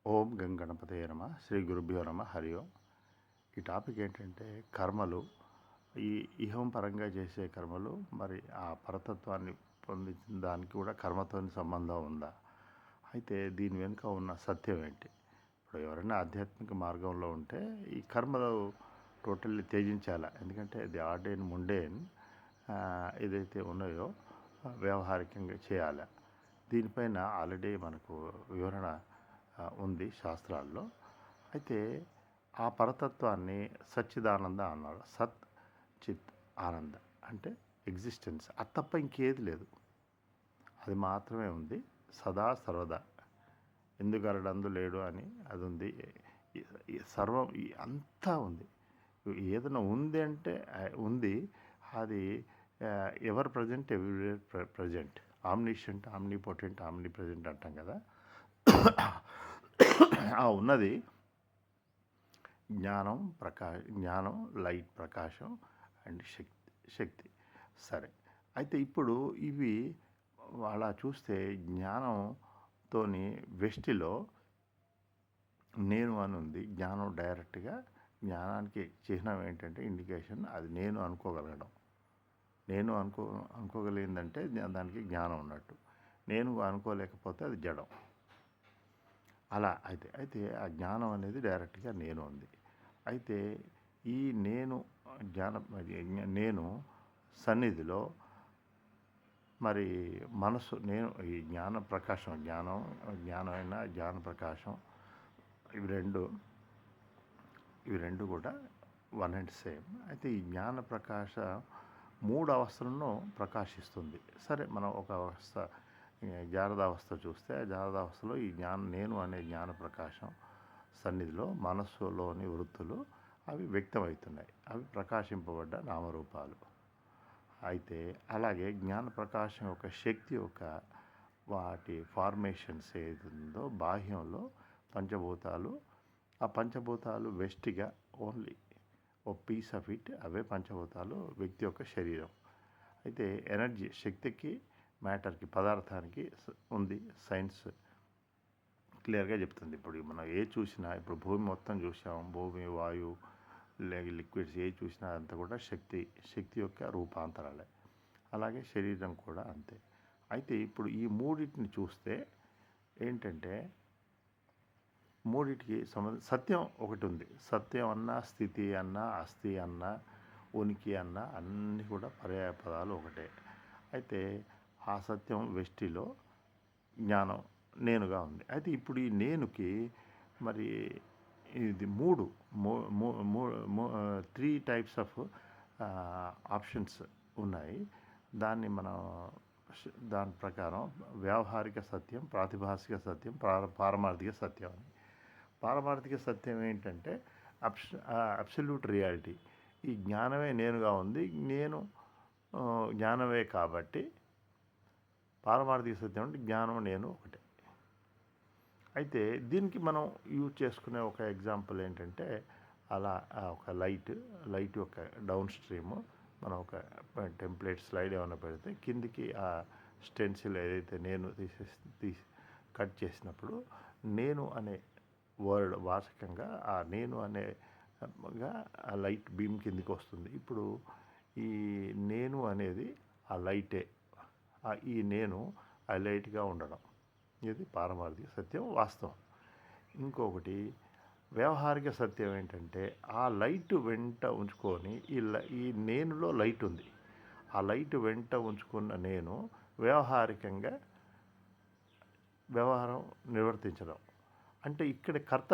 ఓం గం గణపతయే నమ శ్రీ గురుభ్యో నమ హరి ఓం. ఈ టాపిక్ ఏంటంటే కర్మలు, ఈ ఇహం పరంగా చేసే కర్మలు మరి ఆ పరతత్వాన్ని పొందించిన దానికి కూడా కర్మతో సంబంధం ఉందా? అయితే దీని వెనుక ఉన్న సత్యం ఏంటి? ఇప్పుడు ఎవరైనా ఆధ్యాత్మిక మార్గంలో ఉంటే ఈ కర్మలు టోటల్లీ త్యజించాలా, ఎందుకంటే ది ఆర్డైన్ ముండేన్ ఏదైతే ఉన్నాయో వ్యవహారికంగా చేయాలి. దీనిపైన ఆల్రెడీ మనకు వివరణ ఉంది శాస్త్రాల్లో. అయితే ఆ పరతత్వాన్ని సచ్చిదానంద అన్నారు. సత్ చిత్ ఆనంద అంటే ఎగ్జిస్టెన్స్, అది తప్ప ఇంకేది లేదు, అది మాత్రమే ఉంది సదా సర్వదా. ఎందుగలడందు లేడు అని అది ఉంది. సర్వం అంతా ఉంది. ఏదైనా ఉంది అంటే ఉంది, అది ever present everywhere present, omniscient, omnipotent, omnipresent అంటాం కదా. ఆ ఉన్నది జ్ఞానం, లైట్, ప్రకాశం అండ్ శక్తి. సరే, అయితే ఇప్పుడు ఇవి అలా చూస్తే జ్ఞానంతోని వెస్టిలో నేను అని ఉంది. జ్ఞానం డైరెక్ట్గా, జ్ఞానానికి చిహ్నం ఏంటంటే ఇండికేషన్, అది నేను అనుకోగలగడం. నేను అనుకోగలిగిందంటే దానికి జ్ఞానం ఉన్నట్టు. నేను అనుకోలేకపోతే అది జడం. అలా అయితే ఆ జ్ఞానం అనేది డైరెక్ట్గా నేను ఉంది. అయితే ఈ నేను నేను సన్నిధిలో మరి మనసు, నేను ఈ జ్ఞాన ప్రకాశం, జ్ఞానమైన జ్ఞాన ప్రకాశం, ఇవి రెండు కూడా వన్ అండ్ సేమ్. అయితే ఈ జ్ఞాన ప్రకాశ 3 అవస్థలను ప్రకాశిస్తుంది. సరే, మనం ఒక అవస్థ జాగ్రత్తావస్థ చూస్తే, జాగ్రత్తావస్థలో ఈ నేను అనే జ్ఞాన ప్రకాశం సన్నిధిలో మనస్సులోని వృత్తులు అవి వ్యక్తమవుతున్నాయి. అవి ప్రకాశింపబడ్డ నామరూపాలు. అయితే అలాగే జ్ఞాన ప్రకాశం యొక్క శక్తి యొక్క వాటి ఫార్మేషన్స్ ఏదుందో బాహ్యంలో పంచభూతాలు, ఆ పంచభూతాలు వెస్ట్గా ఓన్లీ ఓ పీస్ ఆఫ్ ఇట్, అవే పంచభూతాలు వ్యక్తి యొక్క శరీరం. అయితే ఎనర్జీ, శక్తికి, మ్యాటర్కి, పదార్థానికి ఉంది. సైన్స్ క్లియర్గా చెప్తుంది. ఇప్పుడు మనం ఏ చూసినా, ఇప్పుడు భూమి మొత్తం చూసాం, భూమి, వాయువు, లిక్విడ్స్ ఏ చూసినా అంతా కూడా శక్తి యొక్క రూపాంతరాలే. అలాగే శరీరం కూడా అంతే. అయితే ఇప్పుడు ఈ మూడింటిని చూస్తే ఏంటంటే, మూడింటికి సత్యం ఒకటి ఉంది. సత్యం అన్నా, స్థితి అన్నా, అస్థి అన్నా, ఉనికి అన్నా అన్నీ కూడా పర్యాయ పదాలు ఒకటే. అయితే ఆ సత్యం వెష్టిలో జ్ఞానం నేనుగా ఉంది. అయితే ఇప్పుడు ఈ నేనుకి మరి ఇది 3 టైప్స్ ఆఫ్ ఆప్షన్స్ ఉన్నాయి. దాని ప్రకారం వ్యావహారిక సత్యం, ప్రాతిభాసిక సత్యం, పారమార్థిక సత్యం అని. పారమార్థిక సత్యం ఏంటంటే అబ్సల్యూట్ రియాలిటీ. ఈ జ్ఞానమే నేనుగా ఉంది. నేను జ్ఞానమే కాబట్టి పారమార్థిక సత్యం అంటే జ్ఞానం నేను ఒకటే. అయితే దీనికి మనం యూజ్ చేసుకునే ఒక ఎగ్జాంపుల్ ఏంటంటే, అలా ఒక లైట్ యొక్క డౌన్ స్ట్రీము మనం ఒక టెంప్లెట్ స్లైడ్ ఏమైనా పెడితే కిందికి ఆ స్టెన్సిల్ ఏదైతే నేను తీసి కట్ చేసినప్పుడు నేను అనే వర్డ్ వాచకంగా ఆ నేను అనేగా ఆ లైట్ బీమ్ కిందికి వస్తుంది. ఇప్పుడు ఈ నేను అనేది ఆ లైటే, ఈ నేను ఆ లైట్గా ఉండడం, ఇది పారమార్థిక సత్యం, వాస్తవం. ఇంకొకటి వ్యవహారిక సత్యం ఏంటంటే, ఆ లైట్ వెంట ఉంచుకొని ఈ నేనులో లైట్ ఉంది, ఆ లైట్ వెంట ఉంచుకున్న నేను వ్యవహారికంగా వ్యవహారం నిర్వర్తించడం. అంటే ఇక్కడ కర్త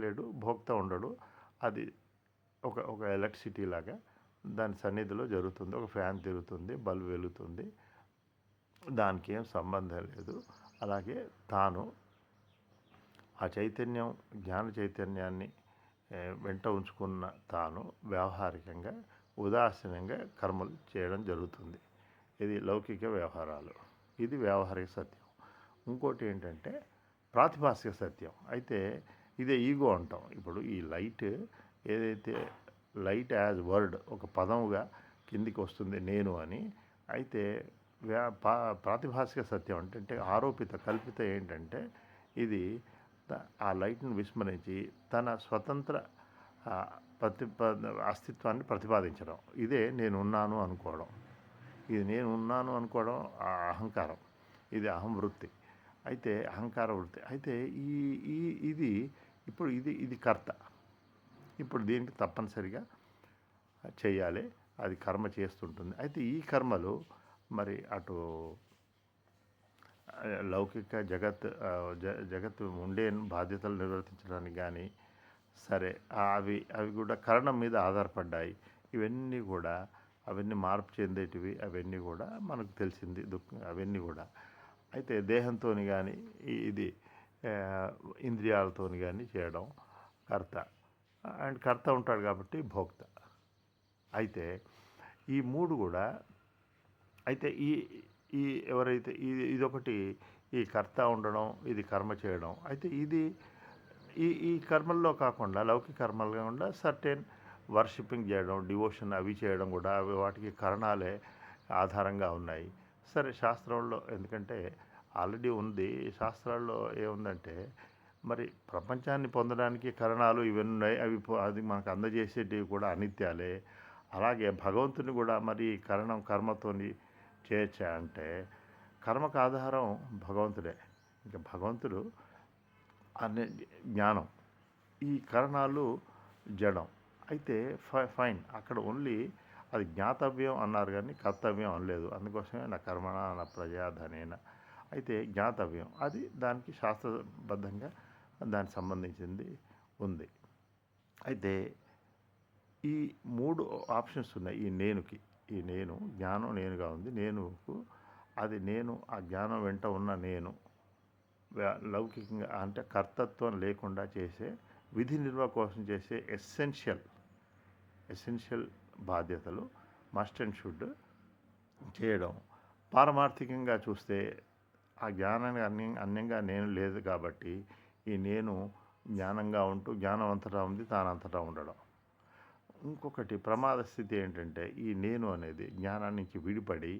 లేడు, భోక్త ఉండడు. అది ఒక ఎలక్ట్రిసిటీ లాగా దాని సన్నిధిలో జరుగుతుంది. ఒక ఫ్యాన్ తిరుగుతుంది, బల్బ్ వెలుగుతుంది, దానికి ఏం సంబంధం లేదు. అలాగే తాను ఆ చైతన్యం, జ్ఞాన చైతన్యాన్ని వెంట ఉంచుకున్న తాను వ్యవహారికంగా ఉదాసీనంగా కర్మలు చేయడం జరుగుతుంది. ఇది లౌకిక వ్యవహారాలు. ఇది వ్యవహారిక సత్యం. ఇంకోటి ఏంటంటే ప్రాతిభాసిక సత్యం. అయితే ఇదే ఈగో అంటాం. ఇప్పుడు ఈ లైట్ ఏదైతే లైట్ యాజ్ వర్డ్ ఒక పదముగా కిందికి వస్తుంది నేను అని. అయితే ప్రాతిభాసిక సత్యం అంటే ఆరోపిత, కల్పిత ఏంటంటే ఇది ఆ లైట్ను విస్మరించి తన స్వతంత్ర ఆ, అస్తిత్వాన్ని ప్రతిపాదించడం. ఇదే నేనున్నాను అనుకోవడం. ఇది నేను ఉన్నాను అనుకోవడం ఆ అహంకారం. ఇది అహం వృత్తి. అయితే అహంకార వృత్తి. అయితే ఈ ఈ ఇది ఇప్పుడు ఇది కర్త. ఇప్పుడు దీనికి తప్పనిసరిగా చేయాలి. అది కర్మ చేస్తుంటుంది. అయితే ఈ కర్మలు మరి అటు లౌకిక జగత్తు ఉండే బాధ్యతలు నిర్వర్తించడానికి కానీ సరే అవి కూడా కరణం మీద ఆధారపడ్డాయి. ఇవన్నీ కూడా అవన్నీ మార్పు చెందేటివి. అవన్నీ కూడా మనకు తెలిసింది అవన్నీ కూడా. అయితే దేహంతో కానీ ఇది ఇంద్రియాలతో కానీ చేయడం కర్త. అండ్ కర్త ఉంటాడు కాబట్టి భోక్త. అయితే ఈ మూడు కూడా అయితే ఈ ఈ ఎవరైతే ఇదొకటి ఈ కర్త ఉండడం, ఇది కర్మ చేయడం. అయితే ఇది ఈ కర్మల్లో కాకుండా లౌకిక కర్మలు కాకుండా సర్టెన్ వర్షిపింగ్ చేయడం, డివోషన్ అవి చేయడం కూడా అవి వాటికి కరణాలే ఆధారంగా ఉన్నాయి. సరే శాస్త్రంలో ఎందుకంటే ఆల్రెడీ ఉంది. శాస్త్రాల్లో ఏముందంటే మరి ప్రపంచాన్ని పొందడానికి కరణాలు ఇవన్నీ ఉన్నాయి. అది మనకు అందజేసేటివి కూడా అనిత్యాలే. అలాగే భగవంతుని కూడా మరి కర్మతోని చేయొచ్చా అంటే కర్మకు ఆధారం భగవంతుడే. ఇంకా భగవంతుడు అనే జ్ఞానం, ఈ కరణాలు జడం. అయితే ఫైన్, అక్కడ ఓన్లీ అది జ్ఞాతవ్యం అన్నారు కానీ కర్తవ్యం అనలేదు. అందుకోసమే నా కర్మణ నా ప్రజాధనేన. అయితే జ్ఞాతవ్యం అది దానికి శాస్త్రబద్ధంగా దానికి సంబంధించింది ఉంది. అయితే ఈ మూడు ఆప్షన్స్ ఉన్నాయి ఈ నేనుకి. ఈ నేను జ్ఞానం నేనుగా ఉంది. నేనుకు అది నేను ఆ జ్ఞానం వెంట ఉన్న నేను లౌకికంగా అంటే కర్తత్వం లేకుండా చేసే విధి నిర్వహణ కోసం చేసే ఎసెన్షియల్ బాధ్యతలు మస్ట్ అండ్ షుడ్ చేయడం. పారమార్థికంగా చూస్తే ఆ జ్ఞానాన్ని అన్యంగా నేను లేదు కాబట్టి ఈ నేను జ్ఞానంగా ఉంటూ జ్ఞానం అంతటా ఉంది, తానంతటా ఉండడం. ఇంకొకటి ప్రమాద స్థితి ఏంటంటే ఈ నేను అనేది జ్ఞానాన్ని నుంచి విడిపడి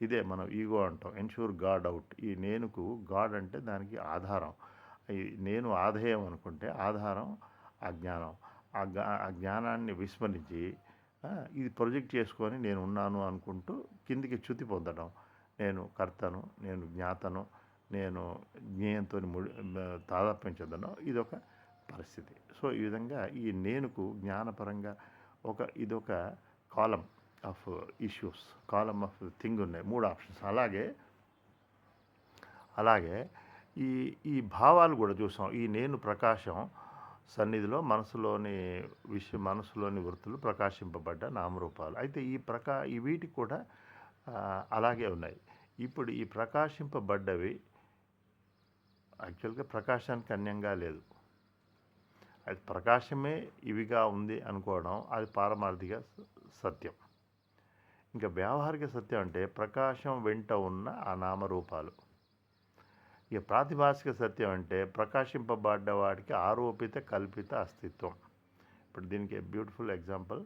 ఇదే మనం ఈగో అంటాం, ఎన్ష్యూర్ గాడ్ అవుట్. ఈ నేనుకు గాడ్ అంటే దానికి ఆధారం. ఈ నేను ఆధేయం అనుకుంటే ఆధారం ఆ జ్ఞానం. ఆ జ్ఞానాన్ని విస్మరించి ఇది ప్రొజెక్ట్ చేసుకొని నేను ఉన్నాను అనుకుంటూ కిందికి చ్యుతి పొందడం. నేను కర్తను, నేను జ్ఞాతను, నేను జ్ఞేయంతో తాదాత్మ్యం చెందడం ఇదొక పరిస్థితి. సో ఈ విధంగా ఈ నేనుకు జ్ఞానపరంగా ఇదొక కాలం of issues, column of thing ఉన్నాయి. మూడు ఆప్షన్స్. అలాగే ఈ ఈ భావాలు కూడా చూసాం. ఈ నేను ప్రకాశం సన్నిధిలో మనసులోని వృత్తులు ప్రకాశింపబడ్డ నామరూపాలు. అయితే ఈ వీటికి కూడా అలాగే ఉన్నాయి. ఇప్పుడు ఈ ప్రకాశింపబడ్డవి యాక్చువల్గా ప్రకాశానికి అన్యంగా లేదు. అది ప్రకాశమే ఇవిగా ఉంది అనుకోవడం అది పారమార్థిక సత్యం. ఇంకా వ్యావహారిక సత్యం అంటే ప్రకాశం వెంట ఉన్న ఆ నామరూపాలు. ఇక ప్రాతిభాసిక సత్యం అంటే ప్రకాశింపబడ్డ వాడికి ఆరోపిత కల్పిత అస్తిత్వం. ఇప్పుడు దీనికి బ్యూటిఫుల్ ఎగ్జాంపుల్,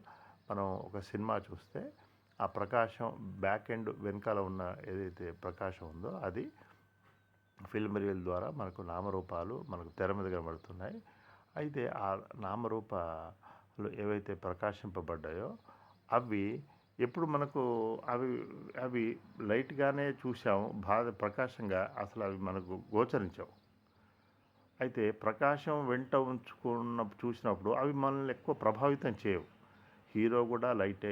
మనం ఒక సినిమా చూస్తే ఆ ప్రకాశం బ్యాక్ ఎండ్ వెనకాల ఉన్న ఏదైతే ప్రకాశం ఉందో అది ఫిల్మ్ రీల్ ద్వారా మనకు నామరూపాలు మనకు తెర మీద కనబడుతున్నాయి. అయితే ఆ నామరూపాలు ఏవైతే ప్రకాశింపబడ్డాయో అవి ఎప్పుడు మనకు అవి లైట్గానే చూసాము, ప్రకాశంగా అసలు అవి మనకు గోచరించవు. అయితే ప్రకాశం వెంట చూసినప్పుడు అవి మనల్ని ఎక్కువ ప్రభావితం చేయవు. హీరో కూడా లైటే,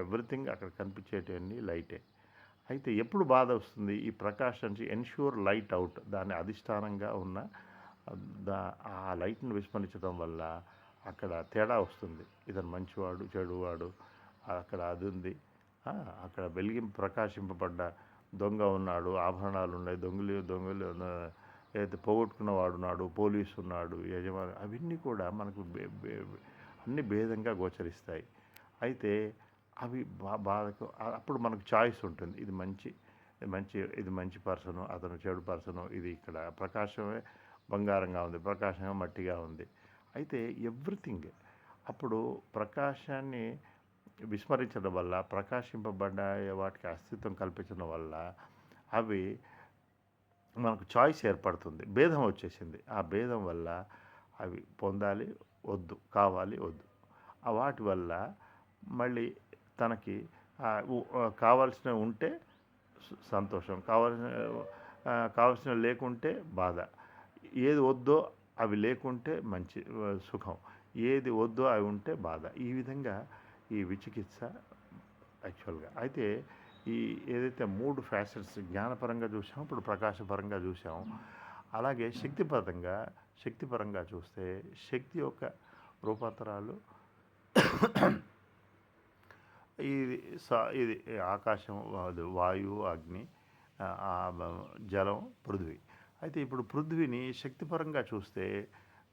ఎవ్రీథింగ్ అక్కడ కనిపించేటివన్నీ లైటే. అయితే ఎప్పుడు బాధ వస్తుంది ఈ ప్రకాశం నుంచి ఎన్ష్యూర్ లైట్ అవుట్, దాని అధిష్టానంగా ఉన్న ఆ లైట్ను విస్మరించడం వల్ల అక్కడ తేడా వస్తుంది. ఇతను మంచివాడు చెడువాడు అక్కడ అది ఉంది. అక్కడ ప్రకాశింపబడ్డ దొంగ ఉన్నాడు, ఆభరణాలు ఉన్నాయి, దొంగలు ఏదైతే పోగొట్టుకున్నవాడు ఉన్నాడు, పోలీసు ఉన్నాడు, యజమాని, అవన్నీ కూడా మనకు అన్ని భేదంగా గోచరిస్తాయి. అయితే అవి బాధకు అప్పుడు మనకు చాయిస్ ఉంటుంది. ఇది మంచి పర్సను, అతను చెడు పర్సను, ఇది ఇక్కడ ప్రకాశమే బంగారంగా ఉంది, ప్రకాశమే మట్టిగా ఉంది. అయితే ఎవ్రీథింగ్ అప్పుడు ప్రకాశాన్ని విస్మరించడం వల్ల, ప్రకాశింపబడ్డ వాటికి అస్తిత్వం కల్పించడం వల్ల అవి మనకు చాయిస్ ఏర్పడుతుంది. భేదం వచ్చేసింది. ఆ భేదం వల్ల అవి పొందాలి, వద్దు, కావాలి, వద్దు. వాటి వల్ల మళ్ళీ తనకి కావాల్సినవి ఉంటే సంతోషం, కావాల్సినవి లేకుంటే బాధ. ఏది వద్దో అవి లేకుంటే మంచి సుఖం. ఏది వద్దో అవి ఉంటే బాధ. ఈ విధంగా ఈ విచికిత్స యాక్చువల్గా. అయితే ఈ ఏదైతే 3 ఫ్యాసెట్స్ జ్ఞానపరంగా చూసామో, ఇప్పుడు ప్రకాశపరంగా చూసాము. అలాగే శక్తిపరంగా చూస్తే శక్తి యొక్క రూపాంతరాలు ఇది ఆకాశం, వాయువు, అగ్ని, జలం, పృథ్వీ. అయితే ఇప్పుడు పృథ్వీని శక్తిపరంగా చూస్తే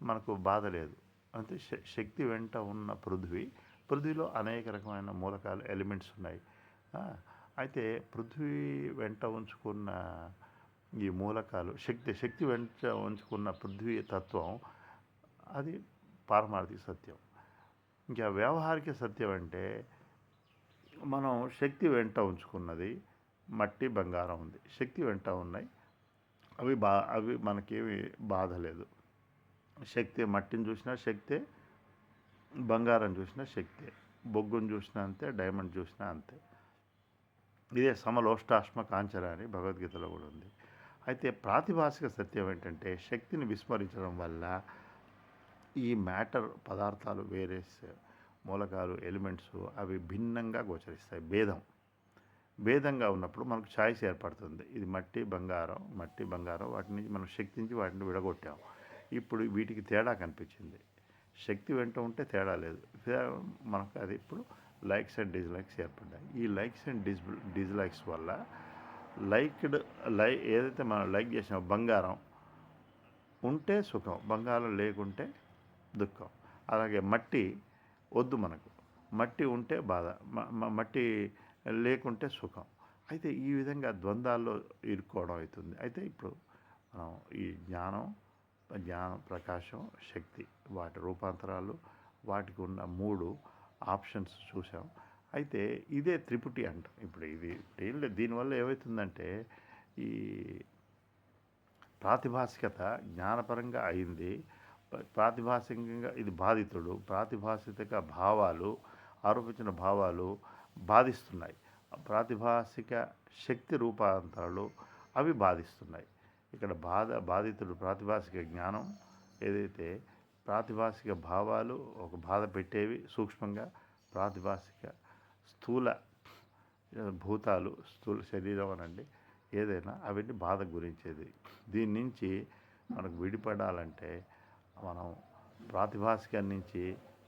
మనకు బాధ లేదు. అంటే శక్తి వెంట ఉన్న పృథ్వీలో అనేక రకమైన మూలకాలు, ఎలిమెంట్స్ ఉన్నాయి. అయితే పృథ్వీ వెంట ఉంచుకున్న ఈ మూలకాలు, శక్తి వెంట ఉంచుకున్న పృథ్వీ తత్వం, అది పారమార్థిక సత్యం. ఇంకా వ్యావహారిక సత్యం అంటే మనం శక్తి వెంట ఉంచుకున్నది మట్టి, బంగారం ఉంది. శక్తి వెంట ఉన్నాయి. అవి మనకేమి బాధ లేదు. మట్టిని చూసినా శక్తే, బంగారం చూసినా శక్తే, బొగ్గును చూసినా అంతే, డైమండ్ చూసినా అంతే. ఇదే సమలోష్టాశ్మ కాంచన అని భగవద్గీతలో కూడా ఉంది. అయితే ప్రాతిభాసిక సత్యం ఏంటంటే శక్తిని విస్మరించడం వల్ల ఈ మ్యాటర్, పదార్థాలు, వేరే మూలకాలు, ఎలిమెంట్స్ అవి భిన్నంగా గోచరిస్తాయి. భేదంగా ఉన్నప్పుడు మనకు ఛాయిస్ ఏర్పడుతుంది. ఇది మట్టి, బంగారం, వాటిని మనం శక్తించి వాటిని విడగొట్టాం. ఇప్పుడు వీటికి తేడా కనిపించింది. శక్తి వెంట ఉంటే తేడా లేదు. మనకు అది ఇప్పుడు లైక్స్ అండ్ డిస్లైక్స్ ఏర్పడ్డాయి. ఈ లైక్స్ అండ్ డిస్లైక్స్ వల్ల ఏదైతే మనం లైక్ చేసామో, బంగారం ఉంటే సుఖం, బంగారం లేకుంటే దుఃఖం. అలాగే మట్టి వద్దు మనకు, మట్టి ఉంటే బాధ, మట్టి లేకుంటే సుఖం. అయితే ఈ విధంగా ద్వంద్వాల్లో ఇరుక్కోవడం అవుతుంది. అయితే ఇప్పుడు మనం ఈ జ్ఞానం, ప్రకాశం, శక్తి, వాటి రూపాంతరాలు, వాటికి ఉన్న 3 ఆప్షన్స్ చూసాం. అయితే ఇదే త్రిపుటి అంటాం. ఇప్పుడు ఇది దీనివల్ల ఏమవుతుందంటే ఈ ప్రాతిభాసికత జ్ఞానపరంగా అయింది. ప్రాతిభాసికంగా ఇది బాధితుడు. ప్రాతిభాసిక భావాలు, ఆరోపించిన భావాలు బాధిస్తున్నాయి. ప్రాతిభాసిక శక్తి రూపాంతరాలు అవి బాధిస్తున్నాయి. ఇక్కడ బాధితుడు ప్రాతిభాసిక జ్ఞానం, ఏదైతే ప్రాతిభాసిక భావాలు ఒక బాధ పెట్టేవి సూక్ష్మంగా, ప్రాతిభాసిక స్థూల భూతాలు, స్థూల శరీరం అనండి, ఏదైనా అవన్నీ బాధ గురించేది. దీని నుంచి మనకు విడిపడాలంటే మనం ప్రాతిభాసికం నుంచి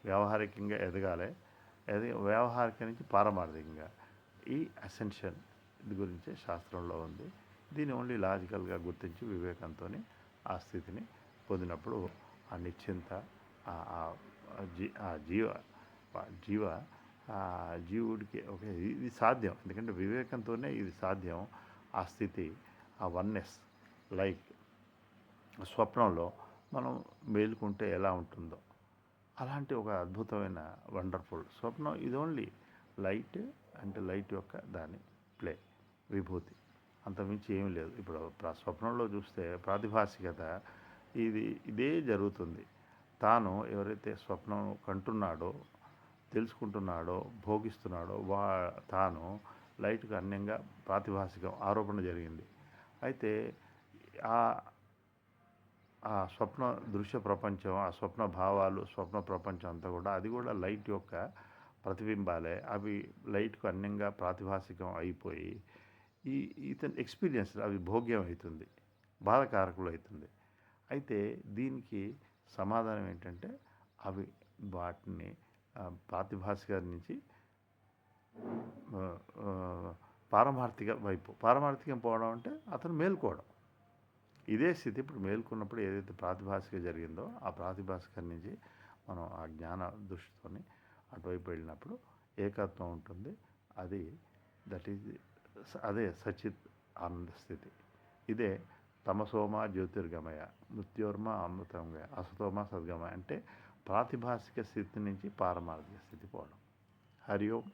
వ్యావహారికంగా ఎదగాలి. వ్యావహారిక నుంచి పారమార్థికంగా. ఈ అసెన్షన్ ఇది గురించే శాస్త్రంలో ఉంది. దీన్ని ఓన్లీ లాజికల్గా గుర్తించి వివేకంతో ఆ స్థితిని పొందినప్పుడు ఆ నిశ్చింత, జీవుడికి ఓకే ఇది సాధ్యం. ఎందుకంటే వివేకంతోనే ఇది సాధ్యం. ఆ స్థితి, ఆ వన్నెస్, లైక్ స్వప్నంలో మనం మేలుకుంటే ఎలా ఉంటుందో అలాంటి ఒక అద్భుతమైన వండర్ఫుల్ స్వప్నం. ఇది ఓన్లీ లైట్ అంటే లైట్ యొక్క దాని ప్లే, విభూతి, అంతమించి ఏమీ లేదు. ఇప్పుడు స్వప్నంలో చూస్తే ప్రాతిభాసికత ఇదే జరుగుతుంది. తాను ఎవరైతే స్వప్నం కంటున్నాడో, తెలుసుకుంటున్నాడో, భోగిస్తున్నాడో తాను లైట్కు అన్యంగా ప్రాతిభాసికం ఆరోపణ జరిగింది. అయితే ఆ స్వప్న దృశ్య ప్రపంచం, ఆ స్వప్న భావాలు, స్వప్న ప్రపంచం అంతా కూడా అది కూడా లైట్ యొక్క ప్రతిబింబాలే. అవి లైట్కు అన్యంగా ప్రాతిభాసికం అయిపోయి ఇతని ఎక్స్పీరియన్స్ అవి భోగ్యం అవుతుంది, బాధకారకులు అవుతుంది. అయితే దీనికి సమాధానం ఏంటంటే అవి వాటిని ప్రాతిభాసిక నుంచి పారమార్థికం పోవడం అంటే అతను మేల్కోవడం. ఇదే స్థితి ఇప్పుడు మేల్కొన్నప్పుడు ఏదైతే ప్రాతిభాసిక జరిగిందో ఆ ప్రాతిభాసికం నుంచి మనం ఆ జ్ఞాన దృష్టితోని అటువైపు వెళ్ళినప్పుడు ఏకత్వం ఉంటుంది. అదే సచిత్ ఆనంద స్థితి. ఇదే తమసోమ జ్యోతిర్గమయ, మృత్యోర్మ అమృతంగయ, అసతోమ సద్గమయ. అంటే ప్రాతిభాసిక స్థితి నుంచి పారమార్థిక స్థితి పోవడం. హరి ఓం.